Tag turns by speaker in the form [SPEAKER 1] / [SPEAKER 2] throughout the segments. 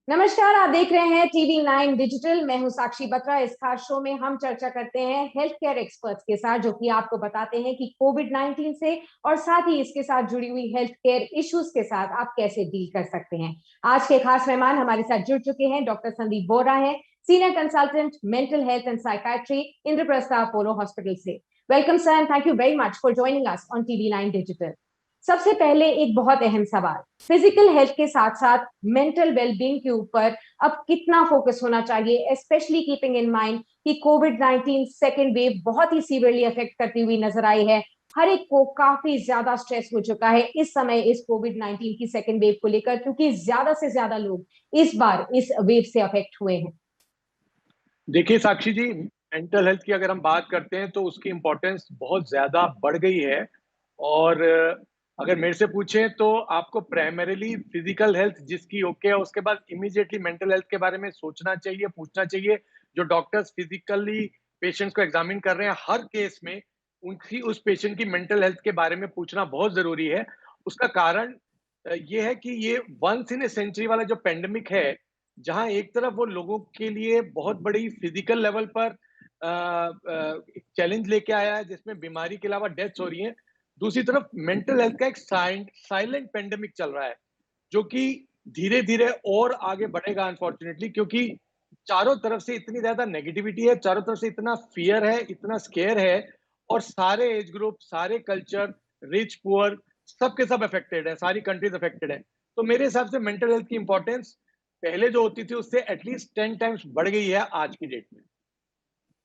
[SPEAKER 1] नमस्कार, आप देख रहे हैं टीवी 9 डिजिटल। मैं हूं साक्षी बत्रा। इस खास शो में हम चर्चा करते हैं हेल्थ केयर एक्सपर्ट्स के साथ, जो कि आपको बताते हैं कि कोविड 19 से और साथ ही इसके साथ जुड़ी हुई हेल्थ केयर इश्यूज के साथ आप कैसे डील कर सकते हैं। आज के खास मेहमान हमारे साथ जुड़ चुके हैं। डॉक्टर संदीप बोरा है, senior consultant mental health and psychiatry, Indraprastha Apollo hospital से। Welcome sir and thank you very much for joining us on TV 9 digital. सबसे पहले एक बहुत अहम सवाल, फिजिकल हेल्थ के साथ साथ मेंटल वेलबींग के ऊपर अब कितना फोकस होना चाहिए, स्पेशली कीपिंग इन माइंड कि कोविड 19 सेकेंड वेव बहुत ही सीवियरली अफेक्ट करती हुई नजर आई है। हर एक को काफी ज्यादा स्ट्रेस हो चुका है इस समय इस कोविड 19 की सेकेंड वेव को लेकर, क्योंकि ज्यादा से ज्यादा लोग इस बार इस वेव से अफेक्ट हुए हैं।
[SPEAKER 2] देखिए साक्षी जी, मेंटल हेल्थ की अगर हम बात करते हैं तो उसकी इम्पोर्टेंस बहुत ज़्यादा बढ़ गई है। और अगर मेरे से पूछें तो आपको प्राइमरीली फिजिकल हेल्थ जिसकी ओके है, उसके बाद इमीडिएटली मेंटल हेल्थ के बारे में सोचना चाहिए, पूछना चाहिए। जो डॉक्टर्स फिजिकली पेशेंट्स को एग्जामिन कर रहे हैं, हर केस में उनकी उस पेशेंट की मेंटल हेल्थ के बारे में पूछना बहुत ज़रूरी है। उसका कारण ये है कि ये वंस इन ए सेंचुरी वाला जो पेंडेमिक है, जहाँ एक तरफ वो लोगों के लिए बहुत बड़ी फिजिकल लेवल पर एक चैलेंज लेके आया है, जिसमें बीमारी के अलावा डेथ्स हो रही हैं। दूसरी तरफ मेंटल हेल्थ का एक साइलेंट पेंडेमिक चल रहा है, जो कि धीरे-धीरे और आगे बढ़ेगा अनफॉर्चुनेटली, क्योंकि चारों तरफ से इतनी ज़्यादा नेगेटिविटी है, चारों तरफ से इतना फ़ियर है, इतना स्केयर है, और सारे एज ग्रुप, सारे कल्चर, रिच, पुअर सबके सब अफेक्टेड है, सारी कंट्रीज़ अफेक्टेड है। तो मेरे हिसाब से मेंटल हेल्थ की इम्पोर्टेंस पहले जो होती थी उससे एटलीस्ट 10 टाइम्स बढ़ गई है आज की डेट में।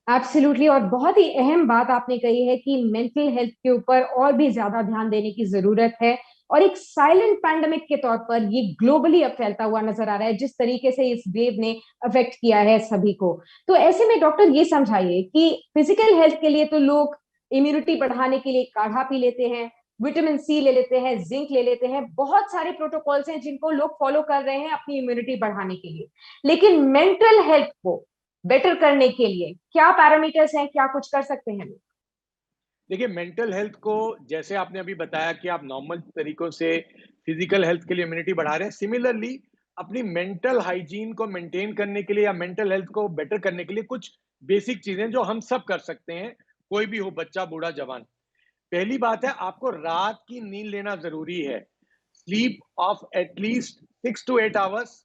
[SPEAKER 1] एब्सोल्युटली, और बहुत ही अहम बात आपने कही है कि मेंटल हेल्थ के ऊपर और भी ज्यादा ध्यान देने की जरूरत है। और एक साइलेंट पैंडेमिक के तौर पर ये ग्लोबली अब फैलता हुआ नजर आ रहा है, जिस तरीके से इस वेव ने अफेक्ट किया है सभी को। तो ऐसे में डॉक्टर ये समझाइए कि फिजिकल हेल्थ के लिए तो लोग इम्यूनिटी बढ़ाने के लिए काढ़ा पी लेते हैं, विटामिन C ले लेते हैं, जिंक ले लेते हैं, बहुत सारे प्रोटोकॉल्स हैं जिनको लोग फॉलो कर रहे हैं अपनी इम्यूनिटी बढ़ाने के लिए। लेकिन मेंटल हेल्थ को बेटर करने के लिए क्या पैरामीटर्स हैं, क्या कुछ कर सकते हैं लोग?
[SPEAKER 2] देखिए, मेंटल हेल्थ को जैसे आपने अभी बताया कि आप नॉर्मल तरीकों से फिजिकल हेल्थ के लिए इम्यूनिटी बढ़ा रहे हैं, सिमिलरली अपनी मेंटल हाइजीन को मेंटेन करने के लिए या मेंटल हेल्थ को बेटर करने के लिए कुछ बेसिक चीजें जो हम सब कर सकते हैं, कोई भी हो, बच्चा, बूढ़ा, जवान। पहली बात है, आपको रात की नींद लेना जरूरी है। Sleep of at least 6 to 8 hours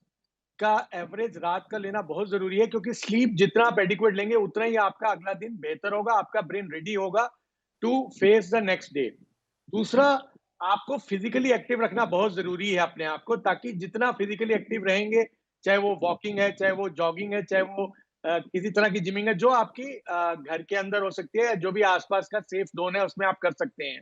[SPEAKER 2] का एवरेज रात का लेना बहुत जरूरी है, क्योंकि स्लीप जितना आप एडिक्वेट लेंगे उतना ही आपका अगला दिन बेहतर होगा, आपका ब्रेन रेडी होगा to face the next day. दूसरा, आपको फिजिकली एक्टिव रखना बहुत जरूरी है अपने आप को, ताकि जितना फिजिकली एक्टिव रहेंगे, चाहे वो वॉकिंग है, चाहे वो जॉगिंग है, चाहे वो किसी तरह की जिमिंग है, जो आपकी घर के अंदर हो सकती है, जो भी आसपास का सेफ जोन है उसमें आप कर सकते हैं।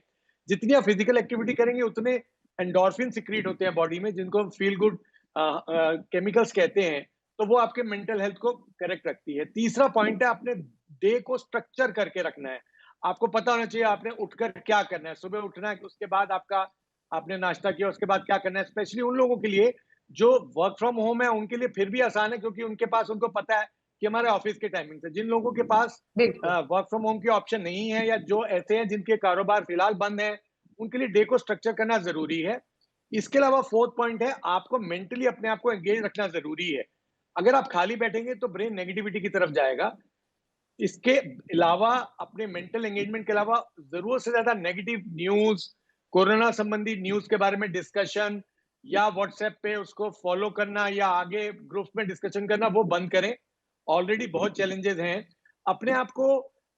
[SPEAKER 2] जितनी आप फिजिकल एक्टिविटी करेंगे उतने एंडोर्फिन सिक्रीट होते हैं बॉडी में, जिनको हम फील गुड केमिकल्स कहते हैं। तो वो आपके मेंटल हेल्थ को करेक्ट रखती है। तीसरा पॉइंट है, अपने डे को स्ट्रक्चर करके रखना है। आपको पता होना चाहिए आपने उठकर क्या करना है। सुबह उठना है, उसके बाद आपने नाश्ता किया, उसके बाद क्या करना है। स्पेशली उन लोगों के लिए जो वर्क फ्रॉम होम है, उनके लिए फिर भी आसान है, क्योंकि उनके पास, उनको पता है कि हमारे ऑफिस के टाइमिंग से। जिन लोगों के पास
[SPEAKER 1] बिल्कुल।
[SPEAKER 2] वर्क फ्रॉम होम की ऑप्शन नहीं है, या जो ऐसे हैं जिनके कारोबार फिलहाल बंद है, उनके लिए डे को स्ट्रक्चर करना जरूरी है। इसके अलावा फोर्थ पॉइंट है, आपको मेंटली अपने आप को एंगेज रखना जरूरी है। अगर आप खाली बैठेंगे तो ब्रेन नेगेटिविटी की तरफ जाएगा। इसके अलावा अपने मेंटल एंगेजमेंट के अलावा जरूरत से ज्यादा नेगेटिव न्यूज, कोरोना संबंधी न्यूज के बारे में डिस्कशन, या व्हाट्सएप पे उसको फॉलो करना, या आगे ग्रुप्स में डिस्कशन करना, वो बंद करें। ऑलरेडी बहुत चैलेंजेस हैं। अपने आप को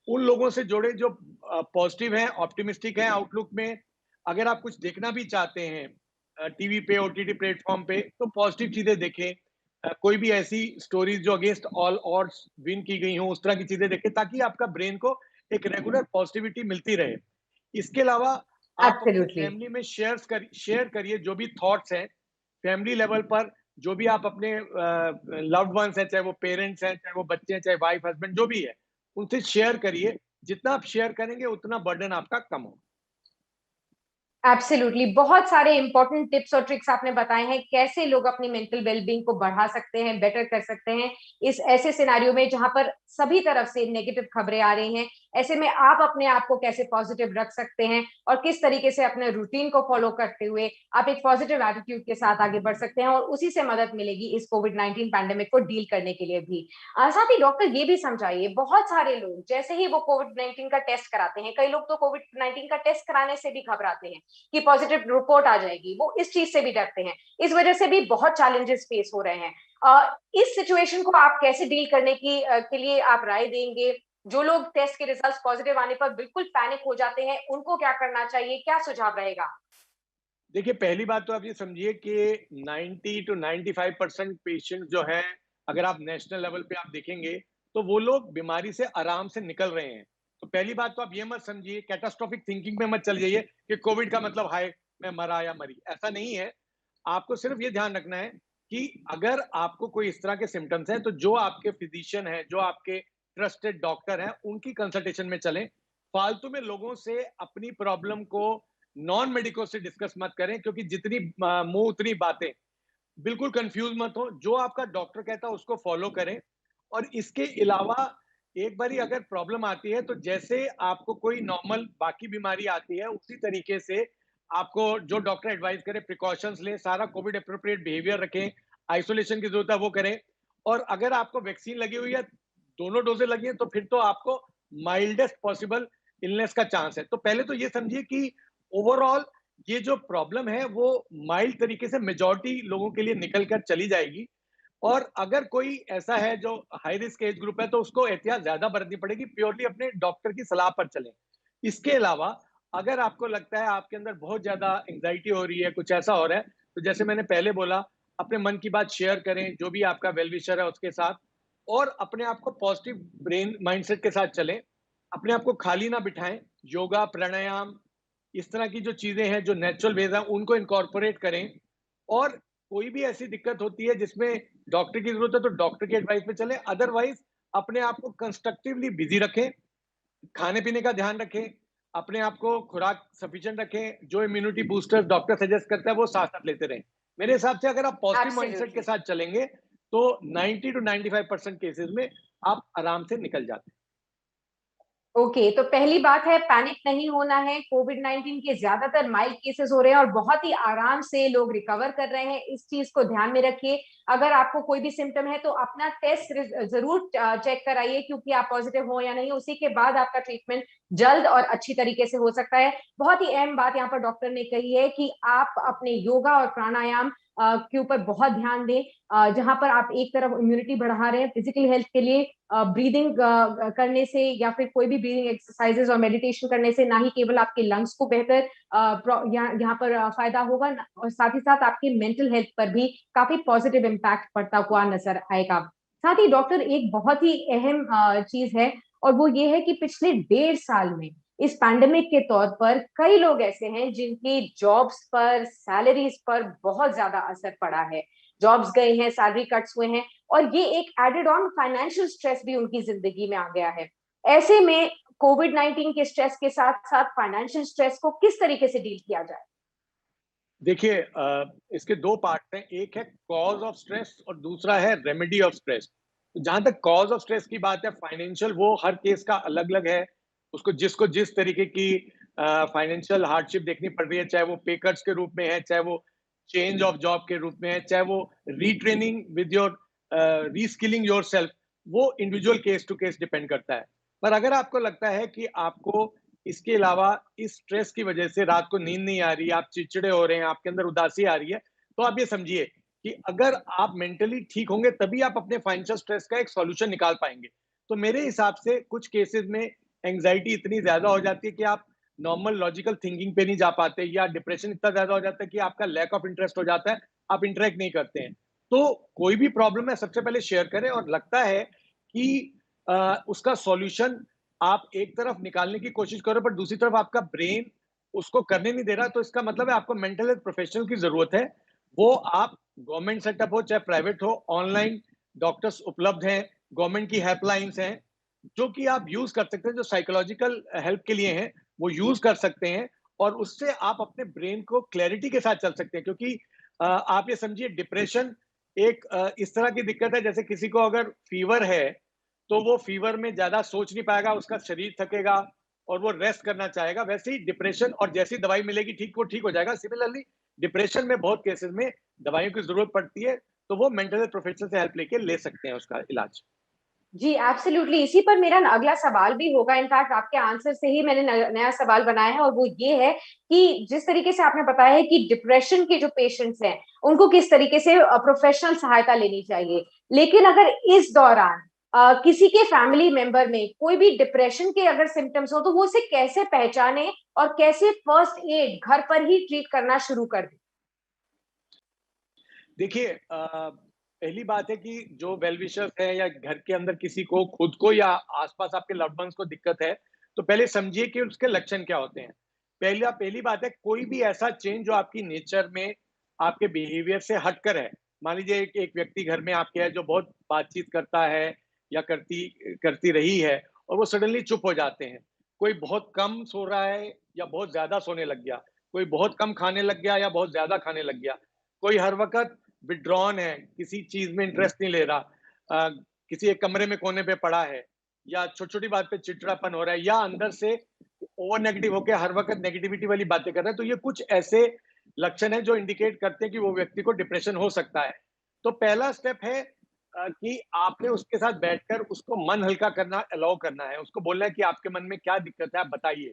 [SPEAKER 2] उन लोगों से जोड़े जो पॉजिटिव हैं, ऑप्टिमिस्टिक हैं आउटलुक में। अगर आप कुछ देखना भी चाहते हैं टीवी पे, ओटीटी प्लेटफॉर्म पे, तो पॉजिटिव चीजें देखें। कोई भी ऐसी स्टोरीज जो अगेंस्ट ऑल ऑड्स विन की गई हो, उस तरह की चीजें देखें, ताकि आपका ब्रेन को एक रेगुलर पॉजिटिविटी मिलती रहे। इसके अलावा आप अपनी
[SPEAKER 1] एब्सोल्युटली।
[SPEAKER 2] फैमिली में शेयर करिए जो भी थॉट्स हैं फैमिली लेवल पर। जो भी आप अपने लव्ड वंस हैं, चाहे वो पेरेंट्स हैं, चाहे वो बच्चे हैं, चाहे वाइफ हस्बैंड, जो भी है, उनसे शेयर करिए। जितना आप शेयर करेंगे उतना बर्डन आपका कम होगा।
[SPEAKER 1] एब्सोल्युटली, बहुत सारे इंपॉर्टेंट टिप्स और ट्रिक्स आपने बताए हैं कैसे लोग अपनी मेंटल वेलबींग को बढ़ा सकते हैं, बेटर कर सकते हैं इस ऐसे सिनेरियो में जहां पर सभी तरफ से नेगेटिव खबरें आ रही हैं। ऐसे में आप अपने आप को कैसे पॉजिटिव रख सकते हैं और किस तरीके से अपने रूटीन को फॉलो करते हुए आप एक पॉजिटिव एटीट्यूड के साथ आगे बढ़ सकते हैं, और उसी से मदद मिलेगी इस कोविड-19 पैंडेमिक को डील करने के लिए भी। साथ ही डॉक्टर ये भी समझाइए, बहुत सारे लोग जैसे ही वो कोविड-19 का टेस्ट कराते हैं, कई लोग तो कोविड-19 का टेस्ट कराने से भी घबराते हैं कि पॉजिटिव रिपोर्ट आ जाएगी, वो इस चीज से भी डरते हैं। इस वजह से भी बहुत चैलेंजेस फेस हो रहे हैं। इस सिचुएशन को आप कैसे डील करने के लिए आप राय देंगे? जो लोग टेस्ट के रिजल्ट्स पॉजिटिव आने पर बिल्कुल पैनिक हो जाते हैं, उनको क्या करना चाहिए? क्या सुझाव रहेगा?
[SPEAKER 2] देखिए, पहली बात तो आप ये समझिए कि 90 टू 95% पेशेंट जो हैं, अगर आप नेशनल लेवल पे आप देखेंगे, तो वो लोग बीमारी से आराम से निकल रहे हैं। तो पहली बात तो आप ये मत समझिए, कैटास्ट्रोफिक थिंकिंग में मत चले जाइए कि कोविड का मतलब हाय, मैं मरा या मरी, ऐसा नहीं है। आपको सिर्फ ये ध्यान रखना है कि अगर आपको कोई इस तरह के सिम्पटम्स हैं, तो जो आपके फिजिशियन हैं, जो आपके ट्रस्टेड डॉक्टर हैं, उनकी कंसल्टेशन में चलें। फालतू में लोगों से अपनी प्रॉब्लम को नॉन मेडिको से डिस्कस मत करें, क्योंकि जितनी मुंह उतनी बातें। बिल्कुल कंफ्यूज मत हो, जो आपका डॉक्टर कहता है उसको फॉलो करें। और इसके अलावा एक बारी अगर प्रॉब्लम आती है, तो जैसे आपको कोई नॉर्मल बाकी बीमारी आती है, उसी तरीके से आपको जो डॉक्टर एडवाइस करे प्रिकॉशंस लें, सारा कोविड एप्रोप्रिएट बिहेवियर रखें, आइसोलेशन की जरूरत है वो करें। और अगर आपको वैक्सीन लगी हुई है, दोनों डोजें लगी हैं, तो फिर तो आपको माइल्डेस्ट पॉसिबल इलनेस का चांस है। तो पहले तो ये समझिए कि ओवरऑल ये जो प्रॉब्लम है वो माइल्ड तरीके से मेजॉरिटी लोगों के लिए निकल कर चली जाएगी। और अगर कोई ऐसा है जो हाई रिस्क एज ग्रुप है, तो उसको एहतियात ज्यादा बरतनी पड़ेगी, प्योरली अपने डॉक्टर की सलाह पर चलें। इसके अलावा अगर आपको लगता है आपके अंदर बहुत ज्यादा एंग्जाइटी हो रही है, कुछ ऐसा हो रहा है, तो जैसे मैंने पहले बोला, अपने मन की बात शेयर करें जो भी आपका वेलविशर है उसके साथ, और अपने आप को पॉजिटिव ब्रेन माइंडसेट के साथ चलें। अपने आप को खाली ना बिठाएं। योगा, प्राणायाम, इस तरह की जो चीजें हैं, जो नेचुरल वेज हैं, उनको इनकॉर्पोरेट करें। और कोई भी ऐसी दिक्कत होती है जिसमें डॉक्टर की जरूरत है, तो डॉक्टर की एडवाइस पे चलें। अदरवाइज अपने आप को कंस्ट्रक्टिवली बिजी रखें, खाने पीने का ध्यान रखें, अपने आप को खुराक सफिशिएंट रखें, जो इम्यूनिटी बूस्टर डॉक्टर सजेस्ट करता है वो साथ साथ लेते रहें। मेरे हिसाब से अगर आप पॉजिटिव माइंडसेट के
[SPEAKER 1] एब्सोल्युटली।
[SPEAKER 2] साथ चलेंगे, तो 90 टू 95% केसेस में आप आराम से निकल जाते हैं।
[SPEAKER 1] ओके, तो पहली बात है पैनिक नहीं होना है। कोविड-19 के ज्यादातर माइल्ड केसेस हो रहे हैं और बहुत ही आराम से लोग रिकवर कर रहे हैं, इस चीज को ध्यान में रखिए। अगर आपको कोई भी सिम्टम है तो अपना टेस्ट जरूर चेक कराइए, क्योंकि आप पॉजिटिव हो या नहीं, उसी के बाद आपका ट्रीटमेंट जल्द और अच्छी तरीके से हो सकता है। बहुत ही अहम बात यहाँ पर डॉक्टर ने कही है कि आप अपने योगा और प्राणायाम के ऊपर बहुत ध्यान दें, जहां पर आप एक तरफ इम्यूनिटी बढ़ा रहे हैं फिजिकल हेल्थ के लिए, ब्रीदिंग करने से या फिर कोई भी ब्रीदिंग एक्सरसाइजेस और मेडिटेशन करने से ना ही केवल आपके लंग्स को बेहतर यहाँ पर फायदा होगा, और साथ ही साथ आपकी मेंटल हेल्थ पर भी काफी पॉजिटिव इम्पैक्ट पड़ता हुआ नजर आएगा। साथ ही डॉक्टर, एक बहुत ही अहम चीज है, और वो ये है कि पिछले 1.5 साल में इस पैंडेमिक के तौर पर कई लोग ऐसे हैं जिनकी जॉब्स पर, सैलरीज पर बहुत ज्यादा असर पड़ा है। जॉब्स गए हैं, सैलरी कट्स हुए हैं, और ये एक एडेड ऑन फाइनेंशियल स्ट्रेस भी उनकी जिंदगी में आ गया है। ऐसे में कोविड-19 के स्ट्रेस के साथ साथ फाइनेंशियल स्ट्रेस को किस तरीके से डील किया जाए?
[SPEAKER 2] देखिए, इसके 2 पार्ट हैं, एक है कॉज़ ऑफ स्ट्रेस और दूसरा है रेमेडी ऑफ स्ट्रेस। तो जहाँ तक कॉज़ ऑफ स्ट्रेस की बात है, फाइनेंशियल, वो हर केस का अलग-अलग है। उसको जिसको जिस तरीके की फाइनेंशियल हार्डशिप देखनी पड़ रही है, चाहे वो पे कट्स के रूप में है, चाहे वो चेंज ऑफ जॉब के रूप में है, चाहे वो retraining with your reskilling yourself, वो individual case to case depend करता है। पर अगर आपको लगता है कि आपको इसके अलावा इस स्ट्रेस की वजह से रात को नींद नहीं आ रही है, आप चिड़चिड़े हो रहे हैं, आपके अंदर उदासी आ रही है, तो आप ये समझिए कि अगर आप मेंटली ठीक होंगे, तभी आप अपने फाइनेंशियल स्ट्रेस का एक सॉल्यूशन निकाल पाएंगे। तो मेरे हिसाब से कुछ केसेस में एंग्जाइटी इतनी ज्यादा हो जाती है कि आप नॉर्मल लॉजिकल थिंकिंग पे नहीं जा पाते, या डिप्रेशन इतना ज्यादा हो जाता है कि आपका लैक ऑफ इंटरेस्ट हो जाता है, आप इंटरेक्ट नहीं करते हैं। तो कोई भी प्रॉब्लम है, सबसे पहले शेयर करें, और लगता है कि उसका सॉल्यूशन आप एक तरफ निकालने की कोशिश करो, पर दूसरी तरफ आपका ब्रेन उसको करने नहीं दे रहा, तो इसका मतलब है आपको मेंटल हेल्थ प्रोफेशनल की जरूरत है। वो आप गवर्नमेंट सेटअप हो चाहे प्राइवेट हो, ऑनलाइन डॉक्टर्स उपलब्ध हैं, गवर्नमेंट की हेल्पलाइंस हैं, जो कि आप यूज कर सकते हैं, जो साइकोलॉजिकल हेल्प के लिए हैं, वो यूज कर सकते हैं। और उससे आप अपने ब्रेन को क्लैरिटी के साथ चल सकते हैं, क्योंकि आप ये समझिए डिप्रेशन एक इस तरह की दिक्कत है, जैसे किसी को अगर फीवर है, तो वो फीवर में ज़्यादा सोच नहीं पाएगा, उसका शरीर थकेगा और वो रेस्ट करना चाहेगा। वैसे ही डिप्रेशन, और जैसी दवाई मिलेगी ठीक, वो ठीक हो जाएगा। सिमिलरली डिप्रेशन में बहुत केसेज़ में दवाइयों की ज़रूरत पड़ती है, तो वो मेंटल हेल्थ प्रोफेशनल से हेल्प लेके ले सकते हैं उसका इलाज।
[SPEAKER 1] जी, एब्सोल्युटली इसी पर मेरा अगला सवाल भी होगा। इनफैक्ट आपके आंसर से ही मैंने नया सवाल बनाया है और वो ये है कि जिस तरीके से आपने बताया है कि डिप्रेशन के जो पेशेंट्स हैं, उनको किस तरीके से प्रोफेशनल सहायता लेनी चाहिए। लेकिन अगर इस दौरान किसी के फैमिली मेंबर में कोई भी डिप्रेशन के अगर सिम्पटम्स हो, तो वो उसे कैसे पहचाने और कैसे फर्स्ट एड घर पर ही ट्रीट करना शुरू कर दें?
[SPEAKER 2] देखिए, पहली बात है कि जो वेल विशर्स हैं या घर के अंदर किसी को, खुद को या आस-पास आपके लव्ड वन्स को दिक्कत है, तो पहले समझिए कि उसके लक्षण क्या होते हैं। पहली बात है, कोई भी ऐसा चेंज जो आपकी नेचर में, आपके बिहेवियर से हटकर है। मान लीजिए एक एक व्यक्ति घर में आपके है जो बहुत बातचीत करता है या करती करती रही है और वो सडनली चुप हो जाते हैं। कोई बहुत कम सो रहा है या बहुत ज़्यादा सोने लग गया। कोई बहुत कम खाने लग गया या बहुत ज़्यादा खाने लग गया। कोई हर वक़्त विथड्रॉन है, किसी चीज़ में इंटरेस्ट नहीं ले रहा, किसी एक कमरे में कोने पे पड़ा है, या छोटी-छोटी बात पे चिड़चिड़ापन हो रहा है, या अंदर से ओवर नेगेटिव होके हर वक़्त नेगेटिविटी वाली बातें कर रहा है, तो ये कुछ ऐसे लक्षण हैं जो इंडिकेट करते हैं कि वो व्यक्ति को डिप्रेशन हो सकता है। तो पहला स्टेप है कि आपने उसके साथ बैठकर उसको मन हल्का करना अलाउ करना है। उसको बोलना है कि आपके मन में क्या दिक्कत है, आप बताइए।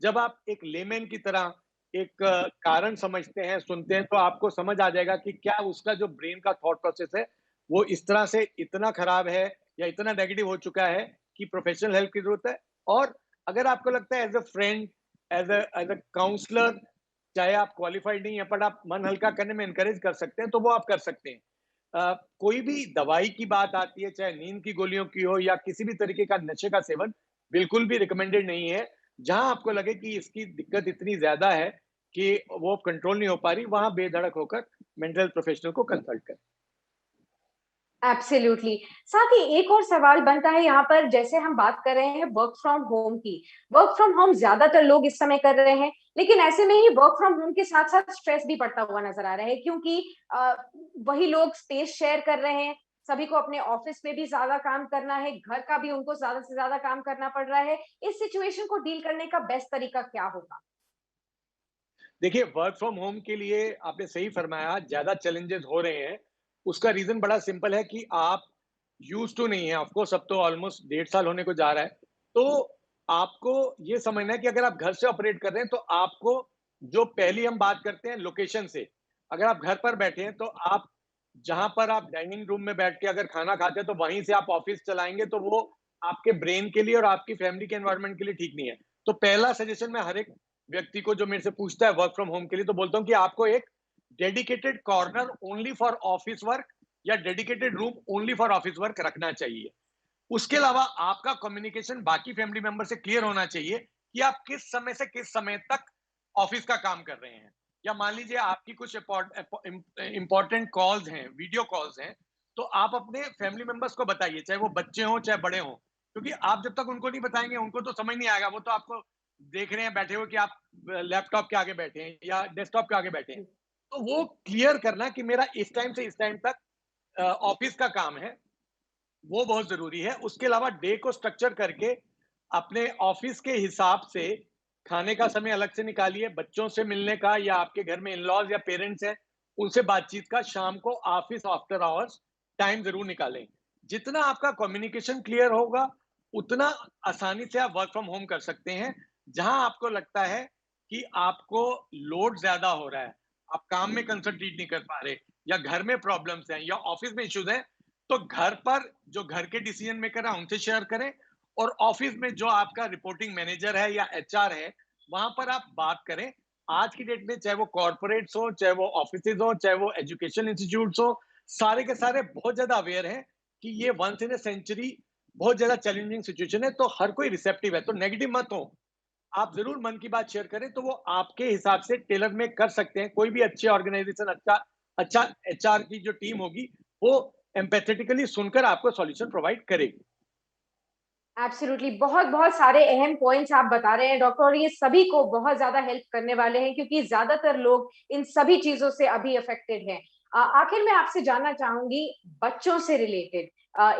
[SPEAKER 2] जब आप एक लेमैन की तरह एक कारण समझते हैं, सुनते हैं, तो आपको समझ आ जाएगा कि क्या उसका जो ब्रेन का थॉट प्रोसेस है, वो इस तरह से इतना खराब है या इतना नेगेटिव हो चुका है कि प्रोफेशनल हेल्प की ज़रूरत है। और अगर आपको लगता है as a friend, as a counsellor, चाहे आप क्वालिफाइड नहीं हैं, बट आप मन हल्का करने में एनकरेज कर सकते हैं, तो वो आप कर सकते हैं। कोई भी दवाई की बात आती है, चाहे नींद की गोलियों की हो या किसी भी तरीके का नशे का सेवन, बिल्कुल भी रिकमेंडेड नहीं है। जहाँ आपको लगे कि इसकी दिक्कत इतनी ज़्यादा है कि वो कंट्रोल नहीं हो पा रही, वहाँ बेधड़क होकर मेंटल हेल्थ प्रोफेशनल को कंसल्ट करें।
[SPEAKER 1] एब्सोल्युटली। साथ ही एक और सवाल बनता है यहाँ पर, जैसे हम बात कर रहे हैं वर्क फ्रॉम होम की। वर्क फ्रॉम होम ज़्यादातर लोग इस समय कर रहे हैं, लेकिन ऐसे में ही वर्क फ्रॉम होम के साथ-साथ स्ट्रेस भी बढ़ता हुआ नज़र आ रहा है, क्योंकि वही लोग स्पेस शेयर कर रहे हैं, सभी को अपने ऑफिस में भी ज़्यादा काम करना है, घर का भी उनको ज़्यादा से ज़्यादा काम करना पड़ रहा है। इस सिचुएशन को डील करने का बेस्ट तरीका क्या होगा?
[SPEAKER 2] देखिए, वर्क फ्रॉम होम के लिए आपने सही फरमाया, ज़्यादा चैलेंजेस हो रहे हैं। उसका रीज़न बड़ा सिंपल है कि आप यूज़्ड टू नहीं हैं। ऑफ कोर्स अब तो ऑलमोस्ट 1.5 साल होने को जा रहा है। तो आपको ये समझना है कि अगर आप घर से ऑपरेट कर रहे हैं, तो आपको, जो पहली हम बात करते हैं लोकेशन से, अगर आप घर पर बैठे हैं, तो आप जहाँ पर आप डाइनिंग रूम में बैठ के अगर खाना खाते हैं, तो वहीं से आप ऑफ़िस चलाएँगे, तो वो आपके ब्रेन के लिए और आपकी फैमिली के एनवायरनमेंट के लिए ठीक नहीं है। तो पहला सजेशन मैं हर एक व्यक्ति को जो मेरे से पूछता है वर्क फ्रॉम होम के लिए, तो बोलता हूँ कि आपको एक dedicated corner only for office work या dedicated room only for office work रखना चाहिए। उसके अलावा आपका कम्युनिकेशन बाकी फैमिली मेंबर से क्लियर होना चाहिए कि आप किस समय से किस समय तक ऑफिस का काम कर रहे हैं। या मान लीजिए आपकी कुछ इंपॉर्टेंट कॉल्स हैं, वीडियो कॉल्स हैं, तो आप अपने फैमिली मेंबर्स को बताइए, चाहे वो बच्चे हों चाहे बड़े हों, क्योंकि आप जब तक उनको नहीं बताएंगे उनको तो समझ नहीं आएगा। वो तो आपको देख रहे हैं बैठे हुए कि आप लैपटॉप के आगे बैठे हैं या डेस्कटॉप के आगे बैठे हैं। तो वो क्लियर करना कि मेरा इस टाइम से इस टाइम तक ऑफिस का काम है, वो बहुत ज़रूरी है। उसके अलावा डे को स्ट्रक्चर करके अपने ऑफ़िस के हिसाब से खाने का समय अलग से निकालिए, बच्चों से मिलने का या आपके घर में इन-लॉज़ या पेरेंट्स हैं, उनसे बातचीत का शाम को ऑफ़िस आफ्टर आवर्स टाइम ज़रूर निकालें। जितना आपका कम्युनिकेशन क्लियर होगा, उतना आसानी से आप वर्क फ्रॉम होम कर सकते हैं। जहाँ आपको लगता है कि आपको लोड ज़्यादा हो रहा है, आप काम में कंसंट्रेट नहीं कर पा रहे, या घर में प्रॉब्लम्स हैं या ऑफ़िस में इश्यूज़ हैं, तो घर पर जो घर के डिसीजन मेकर हैं उनसे शेयर करें, और ऑफिस में जो आपका रिपोर्टिंग मैनेजर है या एचआर है, वहां पर आप बात करें। आज की डेट में चाहे वो कॉर्पोरेट्स हो, चाहे वो ऑफिसेज हो, चाहे वो एजुकेशन इंस्टीट्यूट्स हो, सारे के सारे बहुत ज्यादा अवेयर हैं कि ये वंस इन ए सेंचुरी बहुत ज्यादा चैलेंजिंग सिचुएशन है। तो हर कोई रिसेप्टिव है, तो नेगेटिव मत हो। आप जरूर मन की बात शेयर करें, तो वो आपके हिसाब से टेलर में कर सकते हैं। कोई भी अच्छे ऑर्गेनाइजेशन, अच्छा अच्छा एचआर की जो टीम होगी, वो एम्पैथेटिकली सुनकर आपको सॉल्यूशन प्रोवाइड करेगी।
[SPEAKER 1] एब्सोल्युटली, बहुत-बहुत सारे अहम पॉइंट्स आप बता रहे हैं डॉक्टर, और ये सभी को बहुत ज़्यादा हेल्प करने वाले हैं, क्योंकि ज़्यादातर लोग इन सभी चीज़ों से अभी अफेक्टेड हैं। आखिर में आपसे जानना चाहूंगी बच्चों से रिलेटेड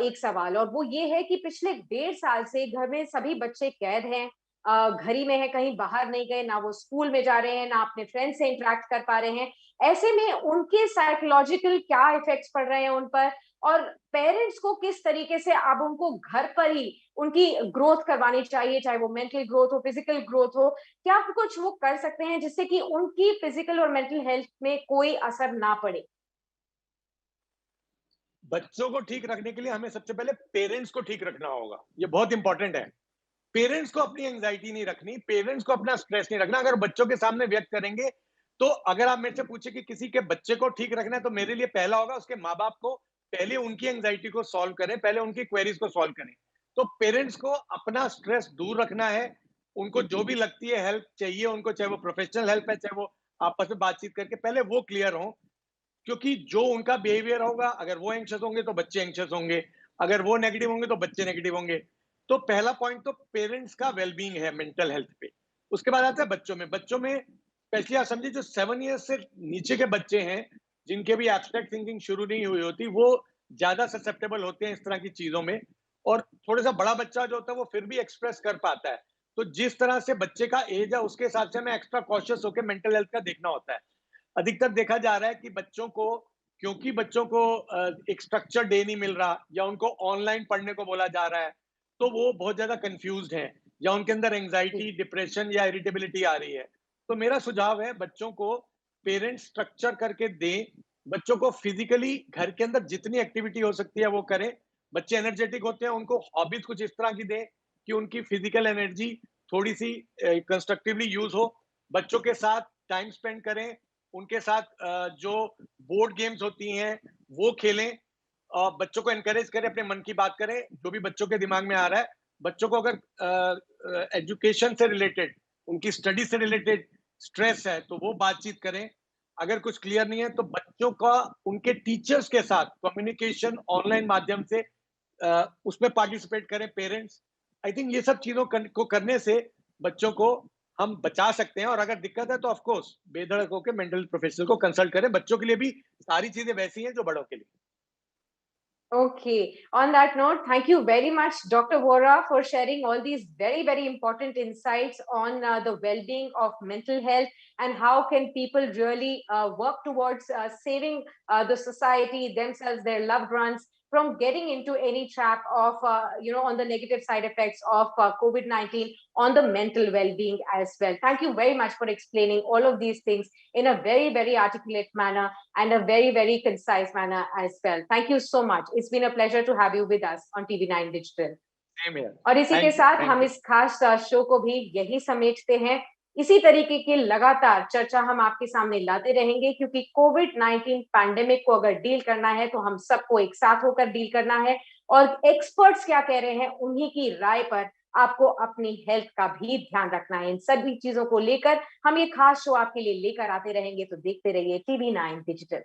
[SPEAKER 1] एक सवाल, और वो ये है कि पिछले 1.5 साल से घर में सभी बच्चे कैद हैं, घर ही में है, कहीं बाहर नहीं गए, ना वो स्कूल में जा रहे हैं, ना अपने फ्रेंड से इंटरेक्ट कर पा रहे हैं। ऐसे में उनके साइकोलॉजिकल क्या इफेक्ट्स पड़ रहे हैं उन पर, और पेरेंट्स को किस तरीके से अब उनको घर पर ही उनकी ग्रोथ करवानी चाहिए, चाहे वो मेंटल ग्रोथ हो, फिजिकल ग्रोथ हो, क्या कुछ वो कर सकते हैं जिससे कि उनकी फिजिकल और मेंटल हेल्थ में कोई असर ना पड़े?
[SPEAKER 2] बच्चों को ठीक रखने के लिए हमें सबसे पहले पेरेंट्स को ठीक रखना होगा। ये बहुत इंपॉर्टेंट है। पेरेंट्स को अपनी एंग्जायटी नहीं रखनी, पेरेंट्स को अपना स्ट्रेस नहीं रखना। अगर बच्चों के सामने व्यक्त करेंगे, तो अगर आप मेरे से पूछे कि किसी के बच्चे को ठीक रखना है, तो मेरे लिए पहला होगा उसके माँ-बाप को पहले उनकी एंग्जायटी को सॉल्व करें, पहले उनकी क्वेरीज़ को सॉल्व करें। तो पेरेंट्स को अपना स्ट्रेस दूर रखना है, उनको जो भी लगती है हेल्प चाहिए उनको, चाहे वो प्रोफेशनल हेल्प है, चाहे वो आपस में बातचीत करके पहले वो क्लियर हों। क्योंकि जो उनका बिहेवियर होगा, अगर वो एंग्ज़ियस होंगे तो बच्चे एंग्ज़ियस होंगे, अगर वो नेगेटिव होंगे तो बच्चे नेगेटिव होंगे। तो पहला पॉइंट तो पेरेंट्स का वेल-बीइंग है मेंटल हेल्थ पे। उसके बाद आता है बच्चों में। बच्चों में स्पेशली आप समझिए जो 7 ईयर्स से नीचे के बच्चे हैं, जिनके भी एब्स्ट्रैक्ट थिंकिंग शुरू नहीं हुई होती, वो ज़्यादा ससेप्टेबल होते हैं इस तरह की चीज़ों में। और थोड़ा-सा बड़ा बच्चा जो होता है वो फिर भी एक्सप्रेस कर पाता है। तो जिस तरह से बच्चे का एज है उसके हिसाब से हमें एक्स्ट्रा कॉशियस होके मेंटल हेल्थ का देखना होता है। अधिकतर देखा जा रहा है कि बच्चों को, क्योंकि बच्चों को एक स्ट्रक्चर डे नहीं मिल रहा या उनको ऑनलाइन पढ़ने को बोला जा रहा है, तो वो बहुत ज़्यादा कन्फ्यूज़्ड हैं या उनके अंदर
[SPEAKER 1] जी।
[SPEAKER 2] एंग्ज़ायटी, डिप्रेशन या इरिटेबिलिटी आ रही है। तो मेरा सुझाव है बच्चों को पेरेंट्स स्ट्रक्चर करके दें, बच्चों को फिज़िकली घर के अंदर जितनी एक्टिविटी हो सकती है वो करें। बच्चे एनर्जेटिक होते हैं, उनको हॉबीज़ कुछ इस तरह की दें कि उनकी फिज़िकल एनर्जी थोड़ी-सी कंस्ट्रक्टिवली यूज़ हो। बच्चों के साथ टाइम स्पेंड करें, उनके साथ जो बोर्ड गेम्स होती हैं, वो खेलें। बच्चों को एनकरेज करें, अपने मन की बात करें, जो भी बच्चों के दिमाग में आ रहा है। बच्चों को अगर एजुकेशन से रिलेटेड, उनकी स्टडी से रिलेटेड स्ट्रेस है, तो वो बातचीत करें। अगर कुछ क्लियर नहीं है, तो बच्चों का उनके टीचर्स के साथ कम्युनिकेशन ऑनलाइन माध्यम से उसमें पार्टिसिपेट करें पेरेंट्स। आई थिंक ये सब चीज़ों को करने से बच्चों को हम बचा सकते हैं। और अगर दिक्कत है तो ऑफ कोर्स बेधड़क होके मेंटल प्रोफेशनल को कंसल्ट करें। बच्चों के लिए भी सारी चीज़ें वैसी हैं जो बड़ों के लिए।
[SPEAKER 1] Okay. On that note, thank you very much, Dr. Vora, for sharing all these very, very important insights on the well-being of mental health and how can people really work towards saving the society, themselves, their loved ones from getting into any trap of, on the negative side effects of COVID-19 on the mental well-being as well. Thank you very much for explaining all of these things in a very, very articulate manner and a very, very concise manner as well. Thank you so much. It's been a pleasure to have you with us on TV9 Digital.
[SPEAKER 2] Same here.
[SPEAKER 1] और इसी के
[SPEAKER 2] thank you,
[SPEAKER 1] साथ
[SPEAKER 2] thank
[SPEAKER 1] हम
[SPEAKER 2] you.
[SPEAKER 1] इस खास show को भी यही समेटते हैं। इसी तरीके की लगातार चर्चा हम आपके सामने लाते रहेंगे, क्योंकि कोविड-19 पैंडेमिक को अगर डील करना है तो हम सबको एक साथ होकर डील करना है, और एक्सपर्ट्स क्या कह रहे हैं उन्हीं की राय पर आपको अपनी हेल्थ का भी ध्यान रखना है। इन सभी चीजों को लेकर हम ये खास शो आपके लिए लेकर आते रहेंगे, तो देखते रहिए TV9 डिजिटल।